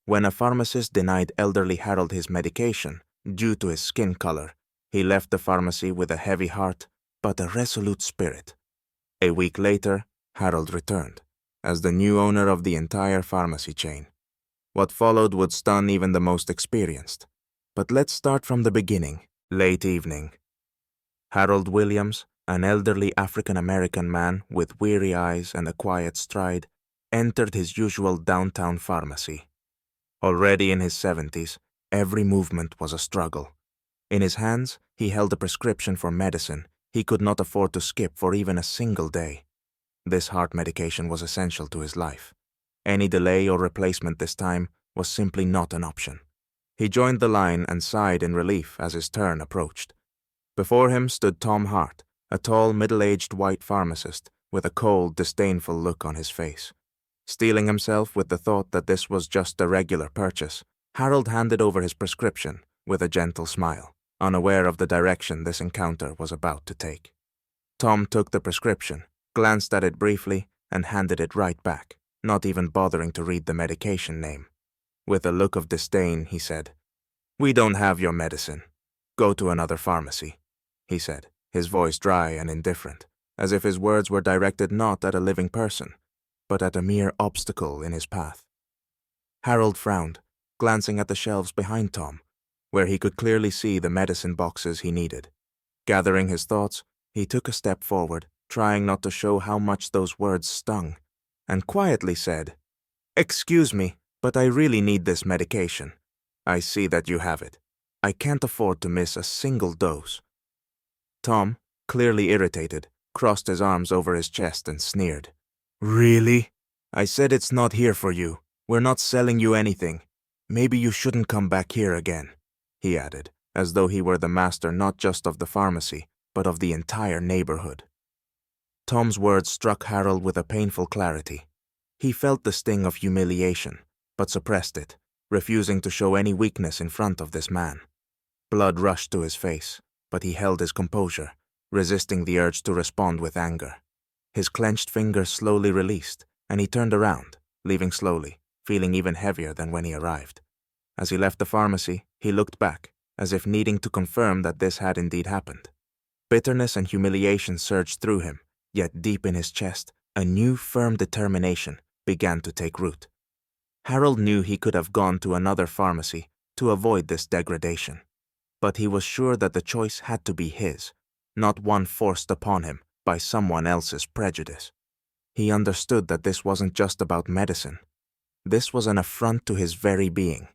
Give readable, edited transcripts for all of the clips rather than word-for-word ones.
When a pharmacist denied elderly Harold his medication due to his skin color, he left the pharmacy with a heavy heart but a resolute spirit. A week later, Harold returned, as the new owner of the entire pharmacy chain. What followed would stun even the most experienced. But let's start from the beginning. Late evening. Harold Williams, an elderly African-American man with weary eyes and a quiet stride, entered his usual downtown pharmacy. Already in his 70s, every movement was a struggle. In his hands, he held a prescription for medicine he could not afford to skip for even a single day. This heart medication was essential to his life. Any delay or replacement this time was simply not an option. He joined the line and sighed in relief as his turn approached. Before him stood Tom Hart, a tall, middle-aged white pharmacist with a cold, disdainful look on his face. Steeling himself with the thought that this was just a regular purchase, Harold handed over his prescription with a gentle smile, unaware of the direction this encounter was about to take. Tom took the prescription, glanced at it briefly, and handed it right back, not even bothering to read the medication name. With a look of disdain, he said, "We don't have your medicine. Go to another pharmacy," he said, his voice dry and indifferent, as if his words were directed not at a living person, but at a mere obstacle in his path. Harold frowned, glancing at the shelves behind Tom, where he could clearly see the medicine boxes he needed. Gathering his thoughts, he took a step forward, trying not to show how much those words stung, and quietly said, "Excuse me, but I really need this medication. I see that you have it. I can't afford to miss a single dose." Tom, clearly irritated, crossed his arms over his chest and sneered. "Really? I said it's not here for you. We're not selling you anything. Maybe you shouldn't come back here again," he added, as though he were the master not just of the pharmacy, but of the entire neighborhood. Tom's words struck Harold with a painful clarity. He felt the sting of humiliation, but suppressed it, refusing to show any weakness in front of this man. Blood rushed to his face, but he held his composure, resisting the urge to respond with anger. His clenched fingers slowly released, and he turned around, leaving slowly, feeling even heavier than when he arrived. As he left the pharmacy, he looked back, as if needing to confirm that this had indeed happened. Bitterness and humiliation surged through him, yet deep in his chest, a new firm determination began to take root. Harold knew he could have gone to another pharmacy to avoid this degradation, but he was sure that the choice had to be his, not one forced upon him by someone else's prejudice. He understood that this wasn't just about medicine. This was an affront to his very being,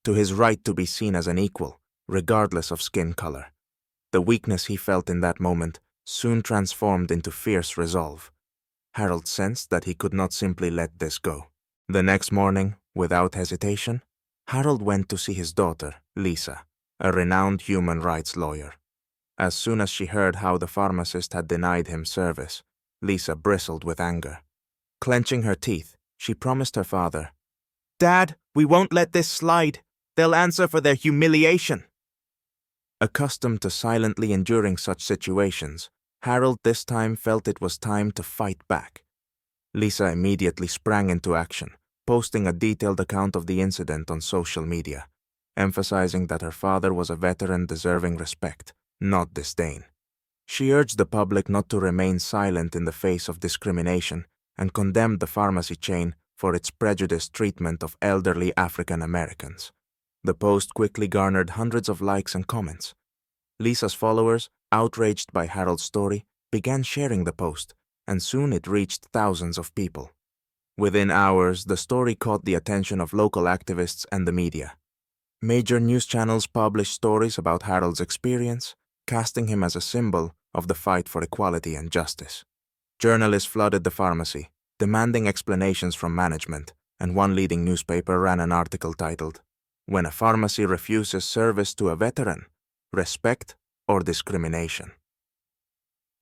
to his right to be seen as an equal, regardless of skin color. The weakness he felt in that moment soon transformed into fierce resolve. Harold sensed that he could not simply let this go. The next morning, without hesitation, Harold went to see his daughter, Lisa, a renowned human rights lawyer. As soon as she heard how the pharmacist had denied him service, Lisa bristled with anger. Clenching her teeth, she promised her father, "Dad, we won't let this slide. They'll answer for their humiliation." Accustomed to silently enduring such situations, Harold this time felt it was time to fight back. Lisa immediately sprang into action, posting a detailed account of the incident on social media, emphasizing that her father was a veteran deserving respect, not disdain. She urged the public not to remain silent in the face of discrimination and condemned the pharmacy chain for its prejudiced treatment of elderly African Americans. The post quickly garnered hundreds of likes and comments. Lisa's followers, outraged by Harold's story, began sharing the post, and soon it reached thousands of people. Within hours, the story caught the attention of local activists and the media. Major news channels published stories about Harold's experience, casting him as a symbol of the fight for equality and justice. Journalists flooded the pharmacy, demanding explanations from management, and one leading newspaper ran an article titled, "When a Pharmacy Refuses Service to a Veteran, Respect or Discrimination."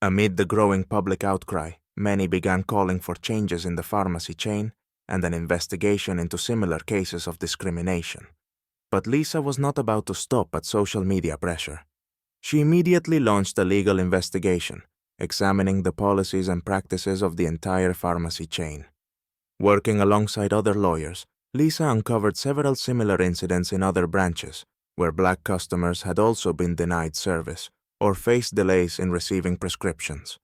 Amid the growing public outcry, many began calling for changes in the pharmacy chain and an investigation into similar cases of discrimination. But Lisa was not about to stop at social media pressure. She immediately launched a legal investigation, examining the policies and practices of the entire pharmacy chain. Working alongside other lawyers, Lisa uncovered several similar incidents in other branches, where black customers had also been denied service or faced delays in receiving prescriptions.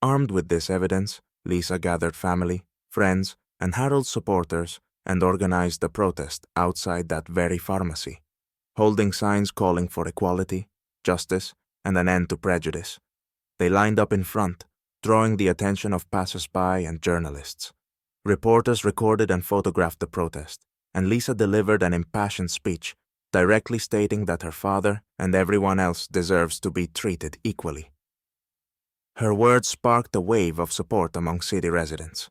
Armed with this evidence, Lisa gathered family, friends, and Harold's supporters and organized a protest outside that very pharmacy, holding signs calling for equality, justice, and an end to prejudice. They lined up in front, drawing the attention of passers-by and journalists. Reporters recorded and photographed the protest, and Lisa delivered an impassioned speech, directly stating that her father and everyone else deserves to be treated equally. Her words sparked a wave of support among city residents.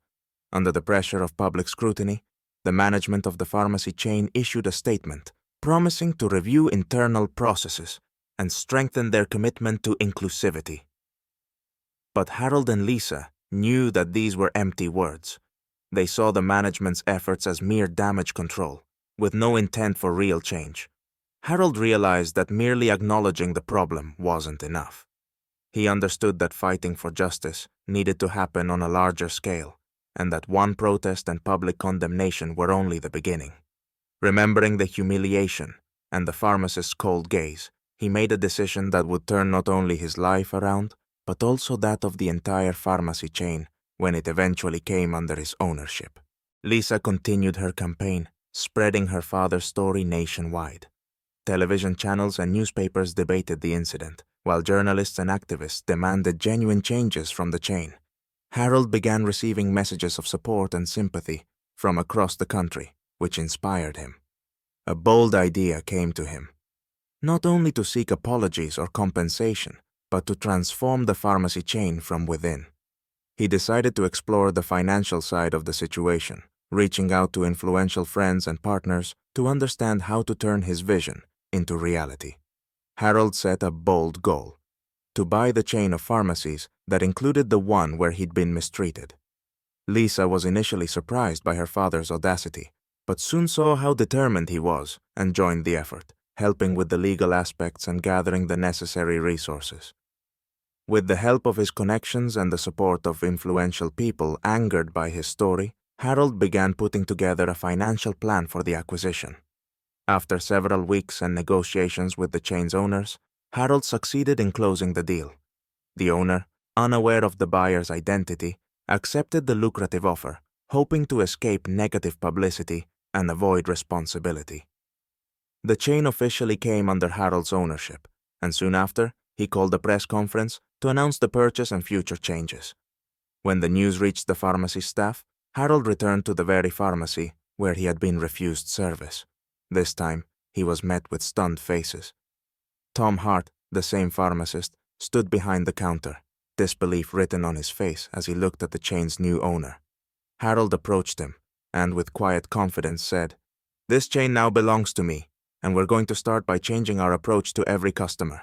Under the pressure of public scrutiny, the management of the pharmacy chain issued a statement promising to review internal processes and strengthen their commitment to inclusivity. But Harold and Lisa knew that these were empty words. They saw the management's efforts as mere damage control, with no intent for real change. Harold realized that merely acknowledging the problem wasn't enough. He understood that fighting for justice needed to happen on a larger scale, and that one protest and public condemnation were only the beginning. Remembering the humiliation and the pharmacist's cold gaze, he made a decision that would turn not only his life around, but also that of the entire pharmacy chain when it eventually came under his ownership. Lisa continued her campaign, spreading her father's story nationwide. Television channels and newspapers debated the incident, while journalists and activists demanded genuine changes from the chain. Harold began receiving messages of support and sympathy from across the country, which inspired him. A bold idea came to him, not only to seek apologies or compensation, but to transform the pharmacy chain from within. He decided to explore the financial side of the situation, reaching out to influential friends and partners to understand how to turn his vision into reality. Harold set a bold goal: to buy the chain of pharmacies that included the one where he'd been mistreated. Lisa was initially surprised by her father's audacity, but soon saw how determined he was and joined the effort, helping with the legal aspects and gathering the necessary resources. With the help of his connections and the support of influential people angered by his story, Harold began putting together a financial plan for the acquisition. After several weeks and negotiations with the chain's owners, Harold succeeded in closing the deal. The owner, unaware of the buyer's identity, accepted the lucrative offer, hoping to escape negative publicity and avoid responsibility. The chain officially came under Harold's ownership, and soon after, he called a press conference to announce the purchase and future changes. When the news reached the pharmacy staff, Harold returned to the very pharmacy where he had been refused service. This time, he was met with stunned faces. Tom Hart, the same pharmacist, stood behind the counter, disbelief written on his face as he looked at the chain's new owner. Harold approached him and, with quiet confidence, said, "This chain now belongs to me, and we're going to start by changing our approach to every customer."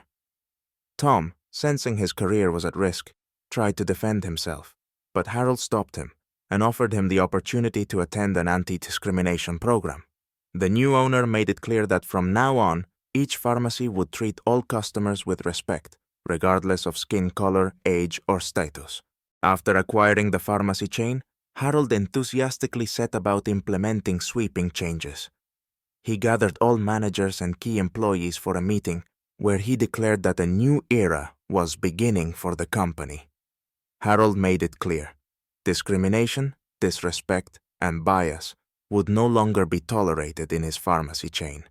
Tom, sensing his career was at risk, tried to defend himself, but Harold stopped him and offered him the opportunity to attend an anti-discrimination program. The new owner made it clear that from now on, each pharmacy would treat all customers with respect, regardless of skin color, age, or status. After acquiring the pharmacy chain, Harold enthusiastically set about implementing sweeping changes. He gathered all managers and key employees for a meeting where he declared that a new era was beginning for the company. Harold made it clear: discrimination, disrespect, and bias would no longer be tolerated in his pharmacy chain.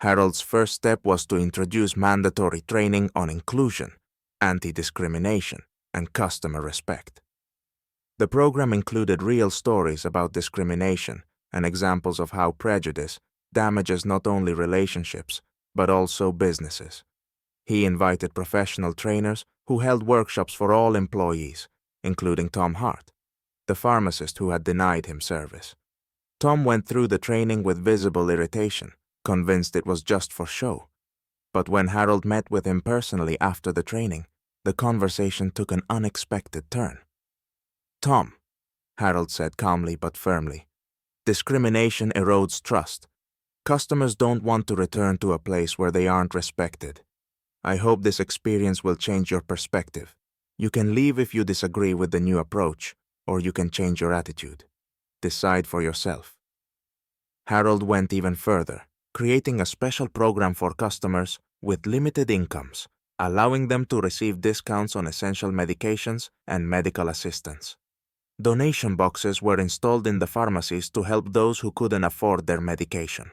Harold's first step was to introduce mandatory training on inclusion, anti-discrimination, and customer respect. The program included real stories about discrimination and examples of how prejudice damages not only relationships, but also businesses. He invited professional trainers who held workshops for all employees, including Tom Hart, the pharmacist who had denied him service. Tom went through the training with visible irritation, convinced it was just for show. But when Harold met with him personally after the training, the conversation took an unexpected turn. "Tom," Harold said calmly but firmly, "discrimination erodes trust. Customers don't want to return to a place where they aren't respected. I hope this experience will change your perspective. You can leave if you disagree with the new approach, or you can change your attitude. Decide for yourself." Harold went even further, creating a special program for customers with limited incomes, allowing them to receive discounts on essential medications and medical assistance. Donation boxes were installed in the pharmacies to help those who couldn't afford their medication.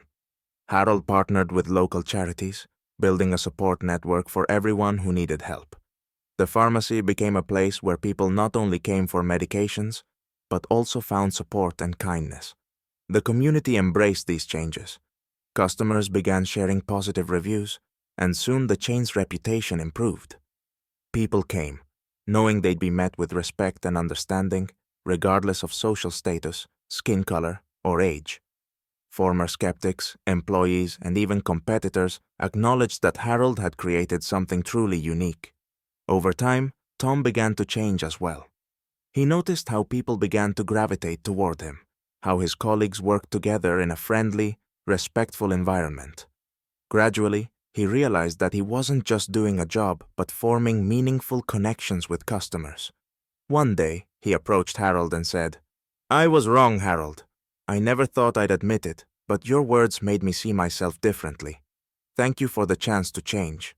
Harold partnered with local charities, building a support network for everyone who needed help. The pharmacy became a place where people not only came for medications, but also found support and kindness. The community embraced these changes. Customers began sharing positive reviews, and soon the chain's reputation improved. People came, knowing they'd be met with respect and understanding, regardless of social status, skin color, or age. Former skeptics, employees, and even competitors acknowledged that Harold had created something truly unique. Over time, Tom began to change as well. He noticed how people began to gravitate toward him, how his colleagues worked together in a friendly, respectful environment. Gradually, he realized that he wasn't just doing a job, but forming meaningful connections with customers. One day, he approached Harold and said, "I was wrong, Harold. I never thought I'd admit it, but your words made me see myself differently. Thank you for the chance to change."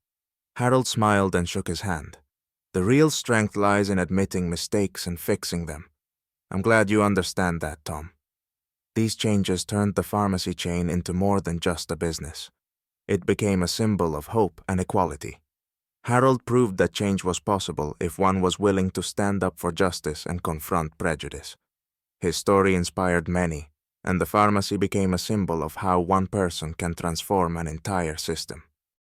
Harold smiled and shook his hand. "The real strength lies in admitting mistakes and fixing them. I'm glad you understand that, Tom." These changes turned the pharmacy chain into more than just a business. It became a symbol of hope and equality. Harold proved that change was possible if one was willing to stand up for justice and confront prejudice. His story inspired many, and the pharmacy became a symbol of how one person can transform an entire system.